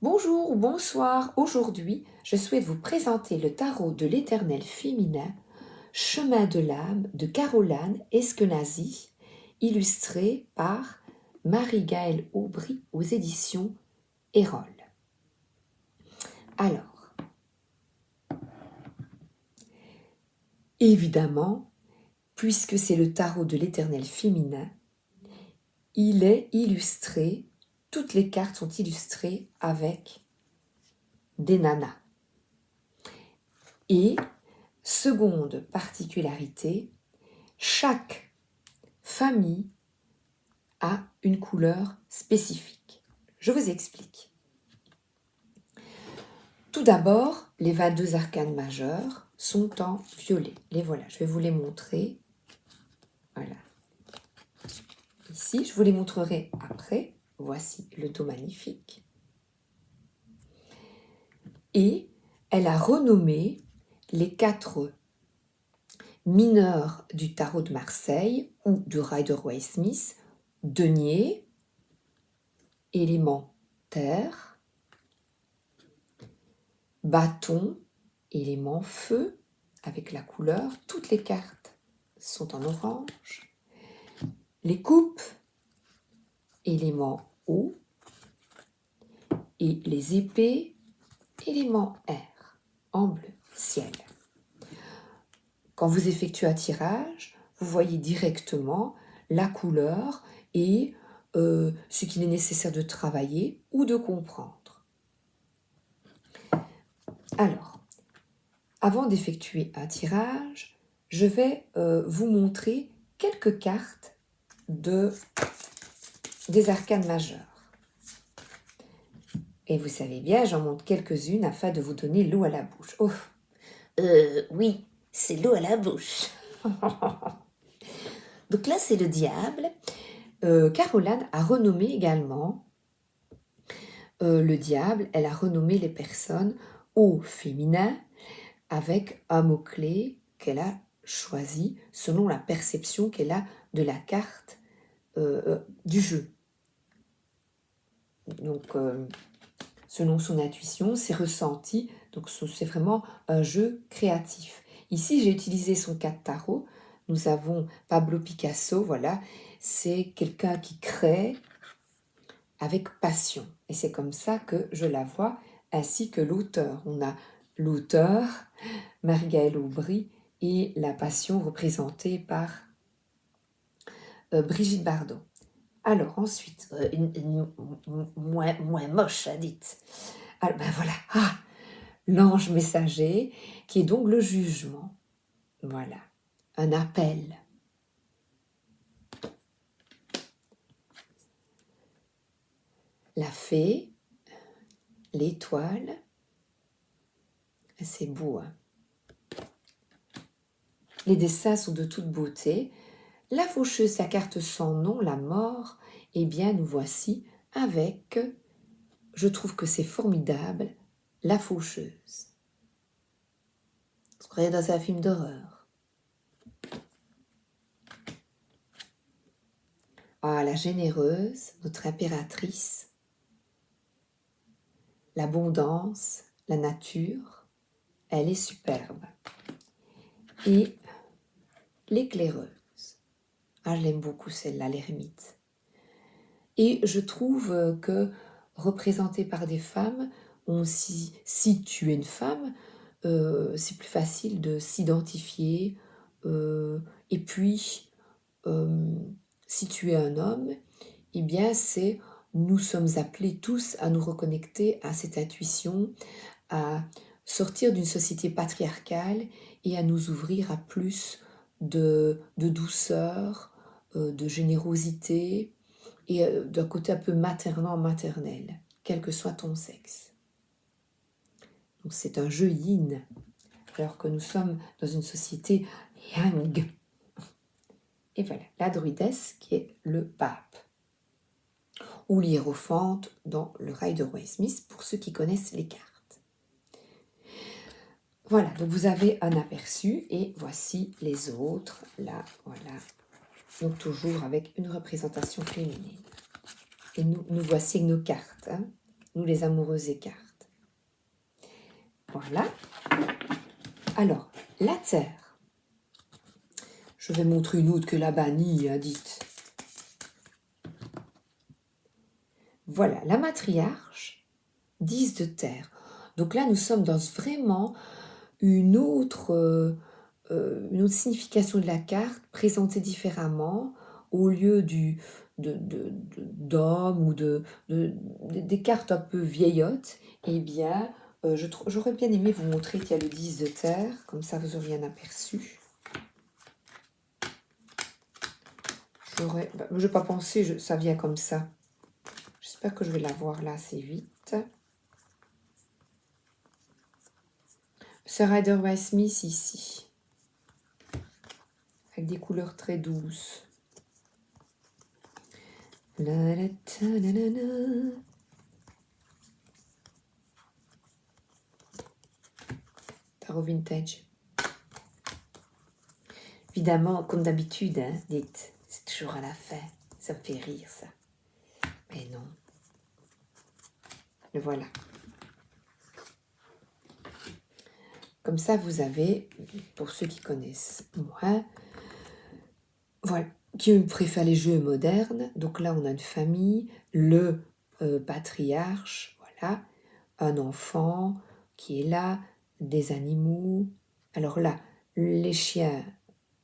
Bonjour ou bonsoir, aujourd'hui je souhaite vous présenter le tarot de l'Éternel féminin, Chemin de l'âme de Caroline Eskenazi, illustré par Marie-Gaëlle Aubry aux éditions Erol. Alors, évidemment, puisque c'est le tarot de l'Éternel féminin, il est illustré, toutes les cartes sont illustrées avec des nanas. Et, seconde particularité, chaque famille a une couleur spécifique. Je vous explique. Tout d'abord, les 22 arcanes majeurs sont en violet. Les voilà, je vais vous les montrer. Voilà. Ici, je vous les montrerai après. Voici le dos magnifique. Et elle a renommé les 4 mineurs du tarot de Marseille ou de Rider-Waite-Smith, denier, élément terre, bâton, élément feu, avec la couleur. Toutes les cartes sont en orange. Les coupes, élément eau. Et les épées, élément air, en bleu, ciel. Quand vous effectuez un tirage, vous voyez directement la couleur et ce qu'il est nécessaire de travailler ou de comprendre. Alors, avant d'effectuer un tirage, je vais vous montrer quelques cartes des arcanes majeurs. Et vous savez bien, j'en montre quelques-unes afin de vous donner l'eau à la bouche. Oh, oui, c'est l'eau à la bouche. Donc là, c'est le diable. Caroline a renommé également le diable. Elle a renommé les personnes au féminin avec un mot-clé qu'elle a choisi selon la perception qu'elle a de la carte du jeu. Donc, selon son intuition, ses ressentis, donc c'est vraiment un jeu créatif. Ici, j'ai utilisé son 4 tarot. Nous avons Pablo Picasso, voilà, c'est quelqu'un qui crée avec passion. Et c'est comme ça que je la vois, ainsi que l'auteur. On a l'auteur, Marie-Gaëlle Aubry, et la passion représentée par Brigitte Bardot. Alors ensuite, moins moche, hein, dites. Alors ben voilà, l'ange messager, qui est donc le jugement. Voilà, un appel. La fée, l'étoile, c'est beau, hein. Les dessins sont de toute beauté. La faucheuse, sa carte sans nom, la mort, eh bien nous voici avec, je trouve que c'est formidable, la faucheuse. On se croirait dans un film d'horreur. Ah, la généreuse, notre impératrice, l'abondance, la nature, elle est superbe. Et l'éclaireuse, je l'aime beaucoup celle-là, l'ermite. Et je trouve que, représentée par des femmes, si tu es une femme, c'est plus facile de s'identifier. Et puis, si tu es un homme, eh bien nous sommes appelés tous à nous reconnecter à cette intuition, à sortir d'une société patriarcale et à nous ouvrir à plus de douceur, de générosité et d'un côté un peu maternel, quel que soit ton sexe. Donc c'est un jeu yin, alors que nous sommes dans une société yang. Et voilà, la druidesse qui est le pape, ou l'hiérophante dans le Rider-Waite-Smith pour ceux qui connaissent les cartes. Voilà, donc vous avez un aperçu et voici les autres, là, voilà. Donc toujours avec une représentation féminine. Et nous voici avec nos cartes, hein. nous les amoureuses des cartes. Voilà. Alors, la terre. Je vais montrer une autre que la bannie, hein, dites. Voilà, la matriarche, 10 de terre. Donc là, nous sommes dans vraiment une autre signification de la carte présentée différemment au lieu d'hommes ou des cartes un peu vieillottes. Eh bien, j'aurais bien aimé vous montrer qu'il y a le 10 de terre, comme ça vous auriez un aperçu. Je n'ai pas pensé, ça vient comme ça. J'espère que je vais la voir là assez vite. Sir Rider-Waite-Smith ici, avec des couleurs très douces. Tarot vintage. Évidemment, comme d'habitude, hein, dites, c'est toujours à la fin. Ça me fait rire, ça. Mais non. Le voilà. Comme ça, vous avez, pour ceux qui connaissent moins, voilà, qui préfèrent les jeux modernes. Donc là, on a une famille, le patriarche, voilà, un enfant qui est là, des animaux. Alors là, les chiens,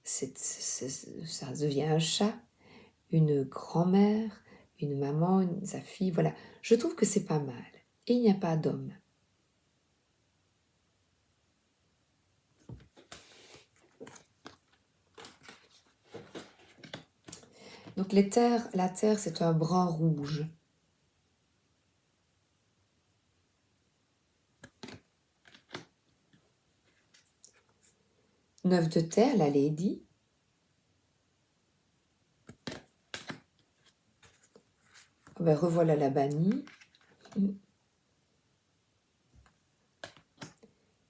ça devient un chat, une grand-mère, une maman, sa fille, voilà. Je trouve que c'est pas mal. Et il n'y a pas d'homme. Donc la terre, c'est un brun rouge. Neuf de terre, la lady. Oh ben, revoilà la bannie.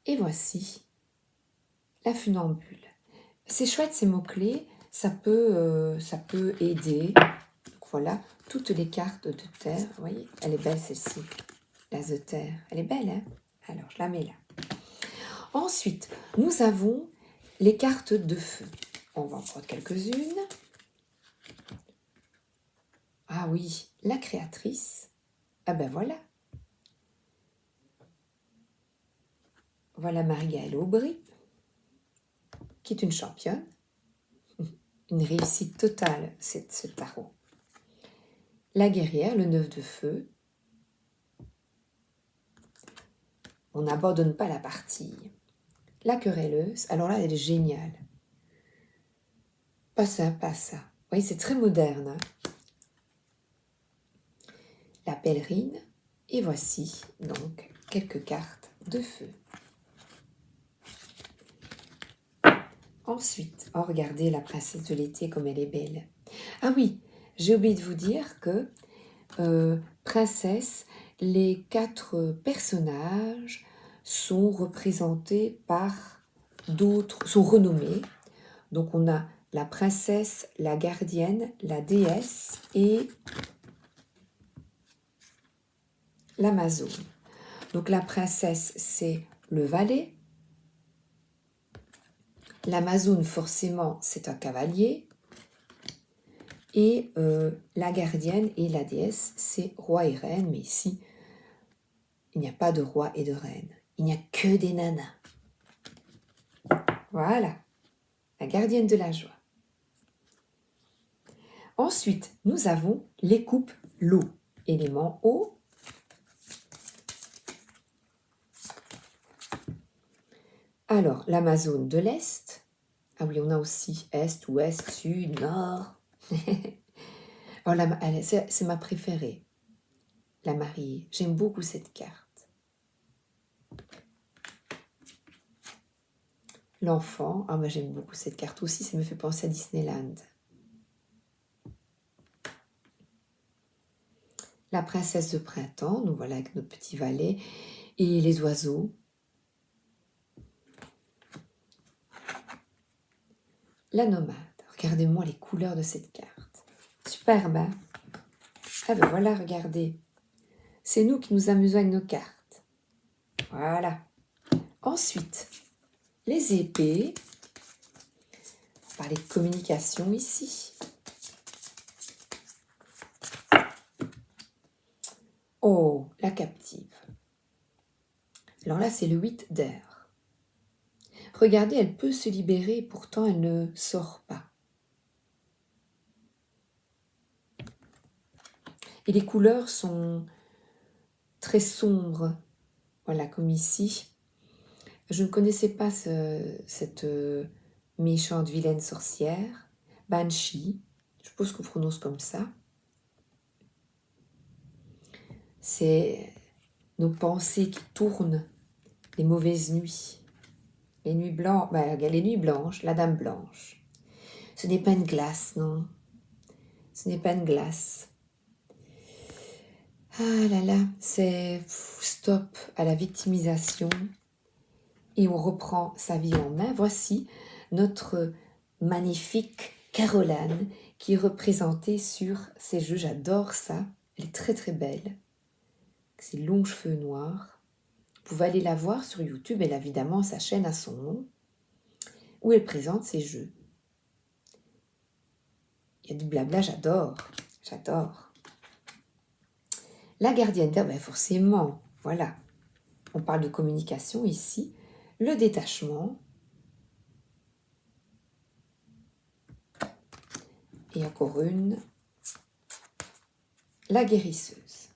Et voici la funambule. C'est chouette ces mots-clés, ça peut aider. Donc voilà, toutes les cartes de terre. Vous voyez, elle est belle celle-ci. L'as de terre, elle est belle, hein? Alors, je la mets là. Ensuite, nous avons les cartes de feu. On va en prendre quelques-unes. Ah oui, la créatrice. Ah ben voilà. Voilà Marie-Gaëlle Aubry, qui est une championne. Une réussite totale, ce tarot. La guerrière, le 9 de feu. On n'abandonne pas la partie. La querelleuse, alors là, elle est géniale. Pas ça, pas ça. Vous voyez, c'est très moderne. Hein. La pèlerine. Et voici donc quelques cartes de feu. Ensuite, oh, regardez la princesse de l'été comme elle est belle. Ah oui, j'ai oublié de vous dire que princesse, les 4 personnages sont représentés par d'autres, sont renommés. Donc on a la princesse, la gardienne, la déesse et l'Amazone. Donc la princesse, c'est le valet. L'Amazone, forcément, c'est un cavalier. Et la gardienne et la déesse, c'est roi et reine. Mais ici, il n'y a pas de roi et de reine. Il n'y a que des nanas. Voilà, la gardienne de la joie. Ensuite, nous avons les coupes l'eau. Élément eau. Alors, l'Amazone de l'Est. Ah oui, on a aussi Est, Ouest, Sud, Nord. Oh, c'est ma préférée. La mariée. J'aime beaucoup cette carte. L'enfant. Ah, moi j'aime beaucoup cette carte aussi. Ça me fait penser à Disneyland. La princesse de printemps. Nous voilà avec notre petit valet. Et les oiseaux. La nomade. Regardez-moi les couleurs de cette carte. Superbe, hein? Ah ben voilà, regardez. c'est nous qui nous amusons avec nos cartes. Voilà. Ensuite, les épées. On va parler de communication ici. Oh, la captive. Alors là, c'est le 8 d'air. Regardez, elle peut se libérer, pourtant elle ne sort pas. Et les couleurs sont très sombres. Voilà, comme ici. Je ne connaissais pas cette méchante vilaine sorcière. Banshee, je suppose qu'on prononce comme ça. C'est nos pensées qui tournent, les mauvaises nuits. Les nuits blanches, les nuits blanches, la dame blanche. Ce n'est pas une glace, non. Ce n'est pas une glace. Ah là là, c'est stop à la victimisation. Et on reprend sa vie en main. Voici notre magnifique Caroline qui est représentée sur ces jeux. J'adore ça. Elle est très très belle. Ses longs cheveux noirs. Vous pouvez aller la voir sur YouTube. Elle a évidemment sa chaîne à son nom où elle présente ses jeux. Il y a du blabla, j'adore. J'adore. La gardienne d'air, forcément, voilà. On parle de communication ici. Le détachement. Et encore une. La guérisseuse.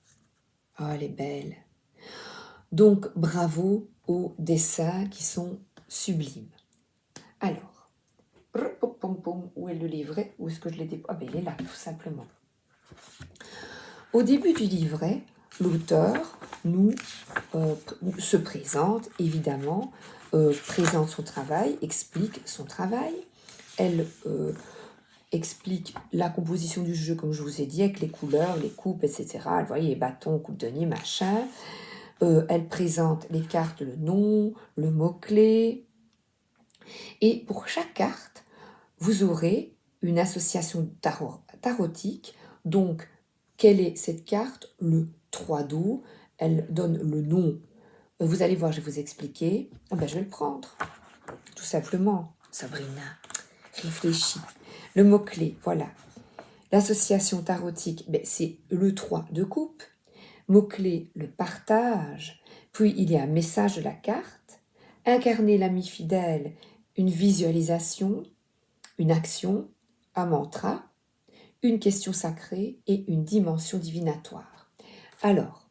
Oh, elle est belle. Donc, bravo aux dessins qui sont sublimes. Alors, où est le livret? Où est-ce que je l'ai déposé? Ah ben, il est là, tout simplement. Au début du livret, l'auteur nous se présente, évidemment, présente son travail, explique son travail. Elle explique la composition du jeu, comme je vous ai dit, avec les couleurs, les coupes, etc. Vous voyez, les bâtons, coupe de nez, machin. Elle présente les cartes, le nom, le mot-clé. Et pour chaque carte, vous aurez une association tarotique. Donc, quelle est cette carte? Le 3 d'eau. Elle donne le nom. Vous allez voir, je vais vous expliquer. Ah ben, je vais le prendre. Tout simplement. Sabrina, réfléchis. Le mot-clé, voilà. L'association tarotique, c'est le 3 de coupe. Mot-clé, le partage. Puis, il y a un message de la carte. Incarner l'ami fidèle, une visualisation, une action, un mantra, une question sacrée et une dimension divinatoire. Alors,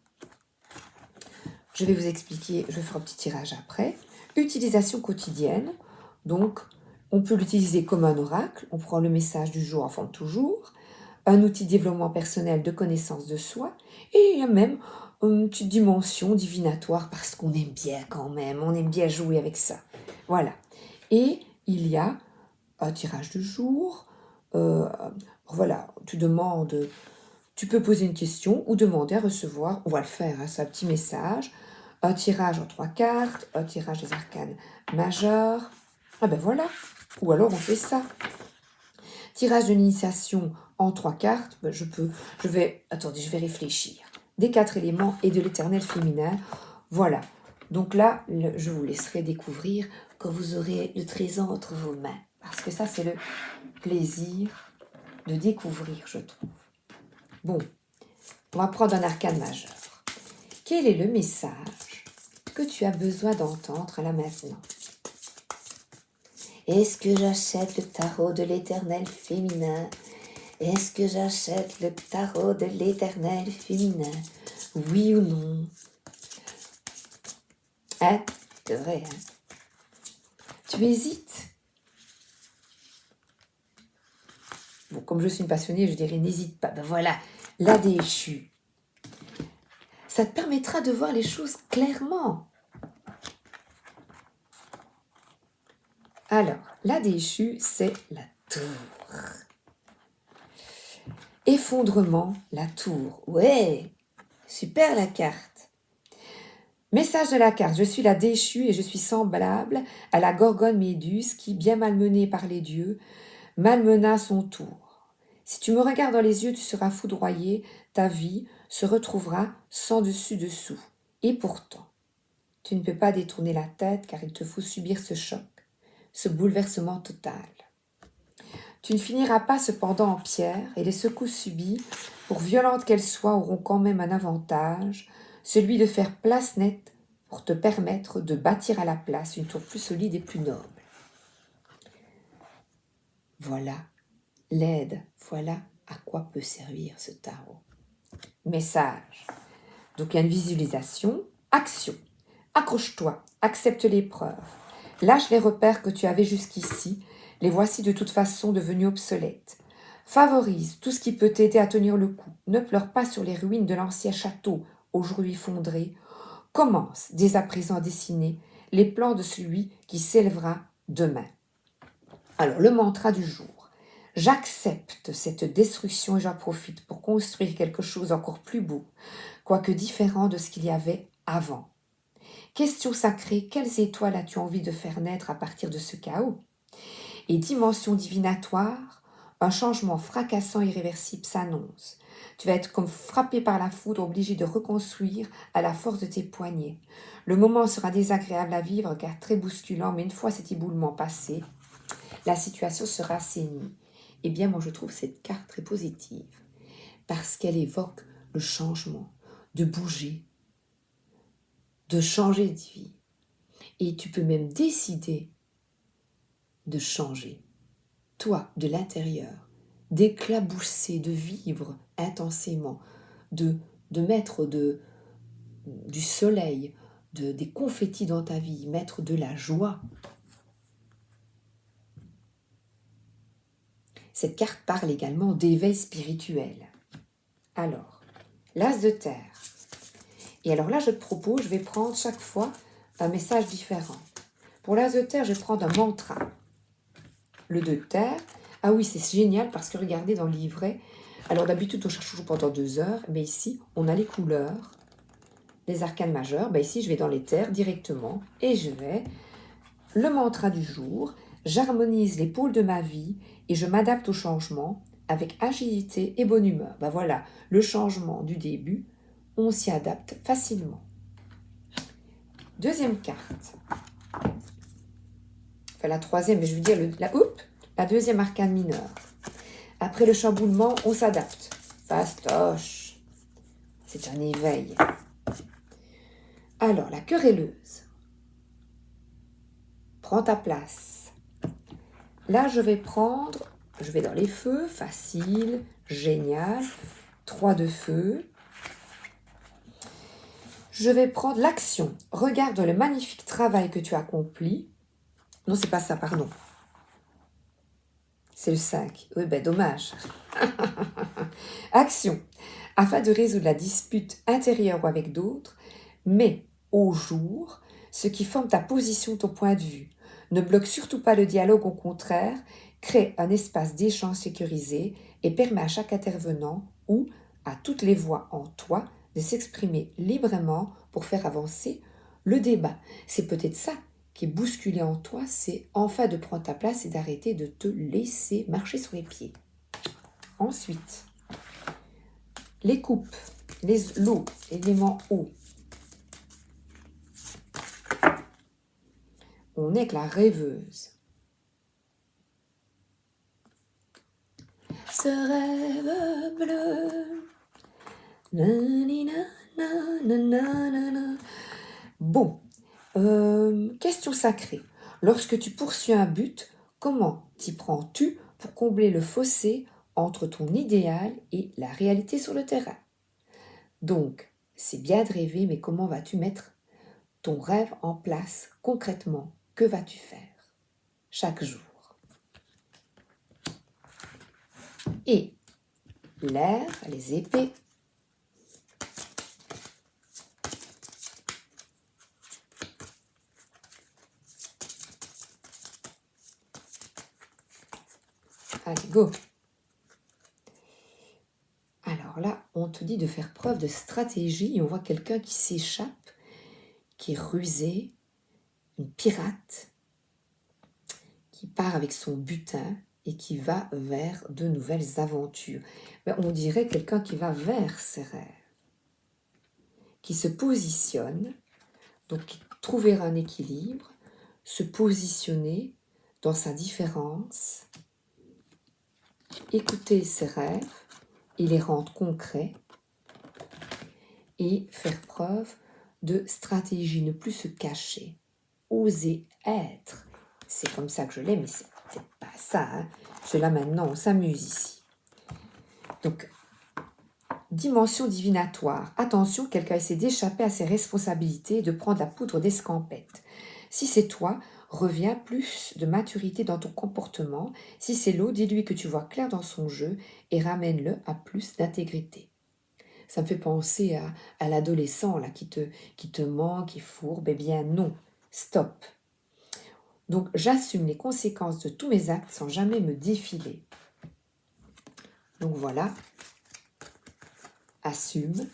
je vais vous expliquer, je ferai un petit tirage après. Utilisation quotidienne, donc on peut l'utiliser comme un oracle, on prend le message du jour enfant de toujours, un outil de développement personnel de connaissance de soi, et il y a même une petite dimension divinatoire parce qu'on aime bien quand même, on aime bien jouer avec ça. Voilà. Et il y a un tirage du jour, voilà, tu peux poser une question ou demander à recevoir, on va le faire, c'est un petit message, un tirage en 3 cartes, un tirage des arcanes majeurs, ah ben voilà, ou alors on fait ça. Tirage de l'initiation en 3 cartes, je vais réfléchir. Des 4 éléments et de l'éternel féminin, voilà. Donc là, je vous laisserai découvrir quand vous aurez le trésor entre vos mains. Parce que ça, c'est le plaisir de découvrir, je trouve. Bon, on va prendre un arcane majeur. Quel est le message que tu as besoin d'entendre là maintenant? Est-ce que j'achète le tarot de l'éternel féminin? Est-ce que j'achète le tarot de l'éternel féminin? Oui ou non? Hein? C'est vrai, hein? Tu hésites? Bon, comme je suis une passionnée, je dirais n'hésite pas. Ben voilà, la déchue. Ça te permettra de voir les choses clairement. Alors, la déchue, c'est la tour. Effondrement, la tour. Ouais, super la carte. Message de la carte. Je suis la déchue et je suis semblable à la gorgone Méduse qui, bien malmenée par les dieux, malmena son tour. Si tu me regardes dans les yeux, tu seras foudroyé, ta vie se retrouvera sans dessus-dessous. Et pourtant, tu ne peux pas détourner la tête car il te faut subir ce choc, ce bouleversement total. Tu ne finiras pas cependant en pierre et les secousses subies, pour violentes qu'elles soient, auront quand même un avantage, celui de faire place nette pour te permettre de bâtir à la place une tour plus solide et plus noble. Voilà l'aide, voilà à quoi peut servir ce tarot. Message. Donc il y a une visualisation, action. Accroche-toi, accepte l'épreuve. Lâche les repères que tu avais jusqu'ici, les voici de toute façon devenus obsolètes. Favorise tout ce qui peut t'aider à tenir le coup. Ne pleure pas sur les ruines de l'ancien château, aujourd'hui effondré. Commence dès à présent à dessiner les plans de celui qui s'élèvera demain. Alors, le mantra du jour. J'accepte cette destruction et j'en profite pour construire quelque chose encore plus beau, quoique différent de ce qu'il y avait avant. Question sacrée, quelles étoiles as-tu envie de faire naître à partir de ce chaos? Et dimension divinatoire, un changement fracassant et irréversible s'annonce. Tu vas être comme frappé par la foudre, obligé de reconstruire à la force de tes poignets. Le moment sera désagréable à vivre car très bousculant, mais une fois cet éboulement passé, la situation sera assainie. Eh bien, moi je trouve cette carte très positive parce qu'elle évoque le changement, de bouger, de changer de vie. Et tu peux même décider de changer, toi, de l'intérieur, d'éclabousser, de vivre intensément, de mettre du soleil, des confettis dans ta vie, mettre de la joie. Cette carte parle également d'éveil spirituel. Alors, l'as de terre. Et alors là, je te propose, je vais prendre chaque fois un message différent. Pour l'as de terre, je vais prendre un mantra. Le 2 de terre. Ah oui, c'est génial parce que regardez dans le livret. Alors d'habitude, on cherche toujours pendant 2 heures, mais ici, on a les couleurs, les arcanes majeures. Ben ici, je vais dans les terres directement et je vais le mantra du jour. J'harmonise les pôles de ma vie et je m'adapte au changement avec agilité et bonne humeur. Ben voilà, le changement du début, on s'y adapte facilement. Deuxième carte. Enfin, la troisième, mais je veux dire la deuxième arcane mineure. Après le chamboulement, on s'adapte. Fastoche. C'est un éveil. Alors, la querelleuse. Prends ta place. Là, je vais dans les feux, facile, génial. 3 de feu. Je vais prendre l'action. Regarde le magnifique travail que tu as accompli. Non, c'est pas ça, pardon. C'est le 5. Oui, ben dommage. Action. Afin de résoudre la dispute intérieure ou avec d'autres, mets au jour ce qui forme ta position, ton point de vue. Ne bloque surtout pas le dialogue, au contraire, crée un espace d'échange sécurisé et permet à chaque intervenant ou à toutes les voix en toi de s'exprimer librement pour faire avancer le débat. C'est peut-être ça qui est bousculé en toi, c'est enfin de prendre ta place et d'arrêter de te laisser marcher sur les pieds. Ensuite, les coupes, l'eau, élément eau. On est avec la rêveuse. Ce rêve bleu. Bon, question sacrée. Lorsque tu poursuis un but, comment t'y prends-tu pour combler le fossé entre ton idéal et la réalité sur le terrain? Donc, c'est bien de rêver, mais comment vas-tu mettre ton rêve en place concrètement? Que vas-tu faire chaque jour? Et l'air, les épées. Allez, go! Alors là, on te dit de faire preuve de stratégie et on voit quelqu'un qui s'échappe, qui est rusé, une pirate, qui part avec son butin et qui va vers de nouvelles aventures. Mais on dirait quelqu'un qui va vers ses rêves. qui se positionne, donc trouver un équilibre, se positionner dans sa différence, écouter ses rêves et les rendre concrets et faire preuve de stratégie, ne plus se cacher, oser être. C'est comme ça que je l'ai, mais c'est peut-être pas ça. Hein. Parce que là maintenant, on s'amuse ici. Donc, dimension divinatoire. Attention, quelqu'un essaie d'échapper à ses responsabilités et de prendre la poudre d'escampette. Si c'est toi, reviens plus de maturité dans ton comportement. Si c'est l'autre, dis-lui que tu vois clair dans son jeu et ramène-le à plus d'intégrité. Ça me fait penser à l'adolescent là qui te ment, qui est fourbe. Eh bien non, stop. Donc j'assume les conséquences de tous mes actes sans jamais me défiler. Donc voilà, assume.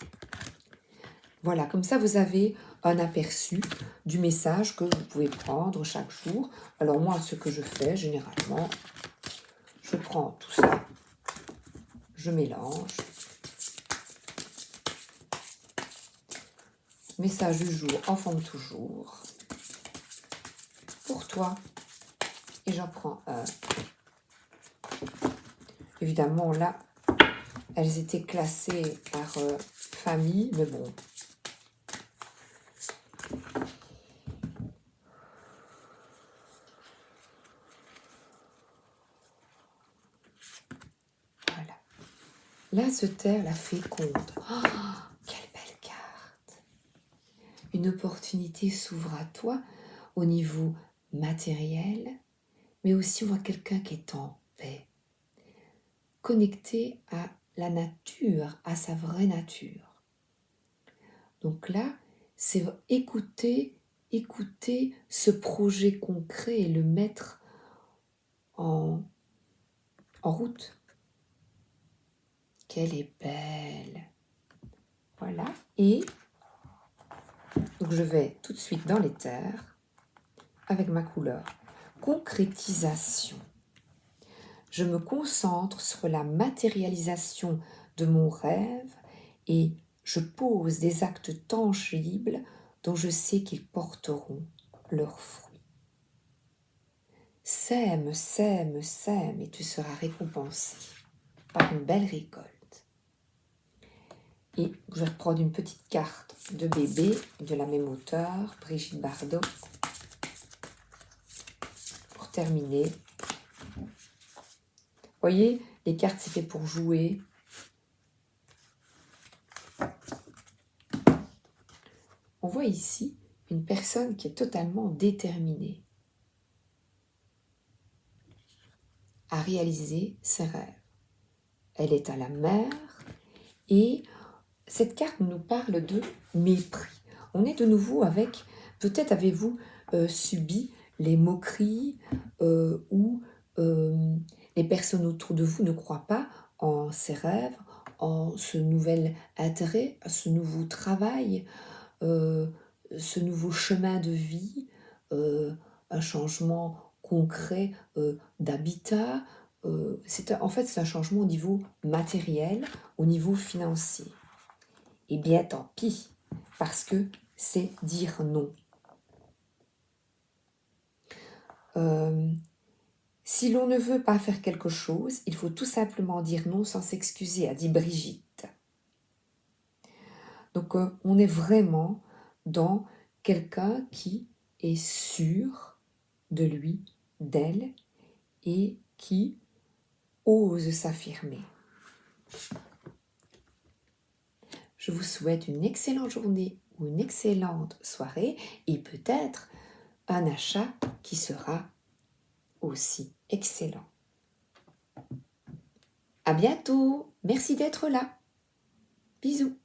Voilà, comme ça vous avez un aperçu du message que vous pouvez prendre chaque jour. Alors moi, ce que je fais généralement, je prends tout ça, je mélange. Message du jour en forme toujours. Pour toi. Et j'en prends un. Évidemment, là, elles étaient classées par famille, mais bon. Voilà. Là se terre la féconde. Oh, quelle belle carte! Une opportunité s'ouvre à toi au niveau matériel, mais aussi on voit quelqu'un qui est en paix, connecté à la nature, à sa vraie nature. Donc là, c'est écouter ce projet concret et le mettre en route. Qu'elle est belle. Voilà. Et donc je vais tout de suite dans les terres avec ma couleur. Concrétisation. Je me concentre sur la matérialisation de mon rêve et je pose des actes tangibles dont je sais qu'ils porteront leurs fruits. Sème, sème, sème et tu seras récompensé par une belle récolte. Et je vais reprendre une petite carte de bébé de la même auteure, Brigitte Bardot, pour terminer. Vous voyez, les cartes, c'est fait pour jouer. On voit ici une personne qui est totalement déterminée à réaliser ses rêves. Elle est à la mer et cette carte nous parle de mépris. On est de nouveau avec, peut-être avez-vous subi les moqueries ou les personnes autour de vous ne croient pas en ces rêves, en ce nouvel intérêt, ce nouveau travail, ce nouveau chemin de vie, un changement concret d'habitat. En fait, c'est un changement au niveau matériel, au niveau financier. Eh bien, tant pis, parce que c'est dire non. Si l'on ne veut pas faire quelque chose, il faut tout simplement dire non sans s'excuser, a dit Brigitte. Donc, on est vraiment dans quelqu'un qui est sûr de lui, d'elle, et qui ose s'affirmer. Je vous souhaite une excellente journée ou une excellente soirée et peut-être un achat qui sera aussi excellent. À bientôt. Merci d'être là. Bisous.